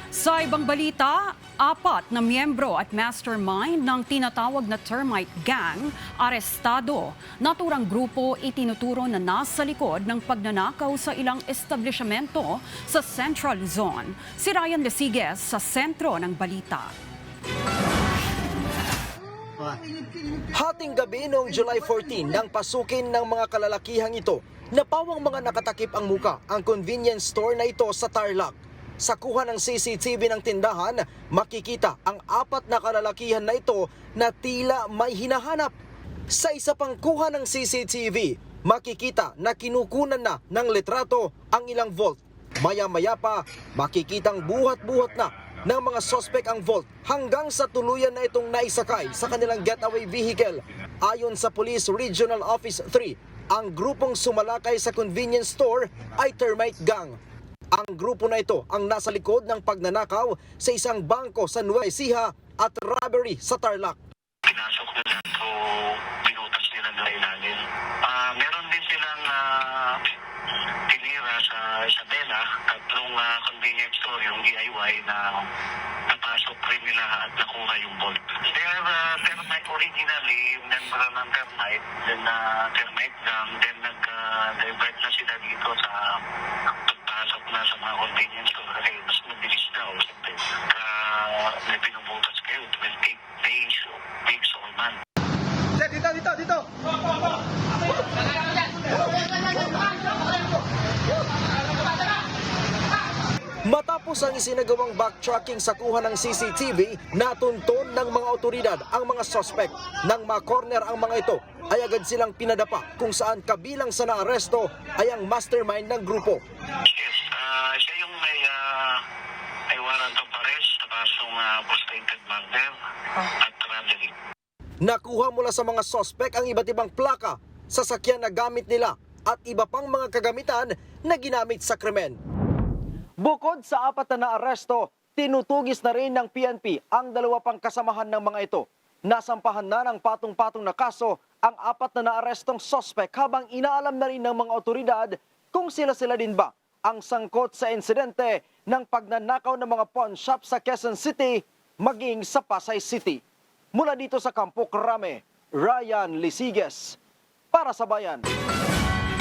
Sa ibang balita, 4 na miyembro at mastermind ng tinatawag na termite gang arestado. Naturang grupo itinuturo na nasa likod ng pagnanakaw sa ilang establishmento sa Central Zone. Si Ryan Lesiges sa sentro ng balita. Hating gabi noong July 14 nang pasukin ng mga kalalakihang ito, napawang mga nakatakip ang muka ang convenience store na ito sa Tarlac. Sa kuha ng CCTV ng tindahan, makikita ang 4 na kalalakihan na ito na tila may hinahanap. Sa isa pang kuha ng CCTV, makikita na kinukunan na ng litrato ang ilang vault. Maya-maya pa, makikitang buhat-buhat na ng mga sospek ang vault hanggang sa tuluyan na itong naisakay sa kanilang getaway vehicle. Ayon sa Police Regional Office 3, ang grupong sumalakay sa convenience store ay termite gang. Ang grupo na ito ang nasa likod ng pagnanakaw sa isang bangko sa Nueva Ecija at robbery sa Tarlac. Pinasok nila, so pinutas nila ng ilalim. Meron din silang tinira sa Isabela, tatlong convenience store, yung DIY na napasok rin nila at nakuha yung vault. They are termite originally, member ng termite, then termite gang, then nag-divert na sila dito sa pagpasok na sa mga convenience store kasi mas mabilis daw. Siyempre, may pinubutas kayo, it will take days, weeks or months. Dito! Matapos ang isinagawang backtracking sa kuha ng CCTV, natunton ng mga otoridad ang mga suspect. Nang ma-corner ang mga ito, ay agad silang pinadapa kung saan kabilang sa naaresto ay ang mastermind ng grupo. Yes, siya yung may warrant of arrest, kasong frustrated murder at robbery. Nakuha mula sa mga suspect ang iba't ibang plaka, sasakyan na gamit nila at iba pang mga kagamitan na ginamit sa krimen. Bukod sa 4 na naaresto, tinutugis na rin ng PNP ang 2 pang kasamahan ng mga ito. Nasampahan na ng patong-patong na kaso ang 4 na naarestong suspect habang inaalam na rin ng mga otoridad kung sila-sila din ba ang sangkot sa insidente ng pagnanakaw ng mga pawn shop sa Quezon City maging sa Pasay City. Mula dito sa Kampo Crame, Ryan Lesiges para sa Bayan.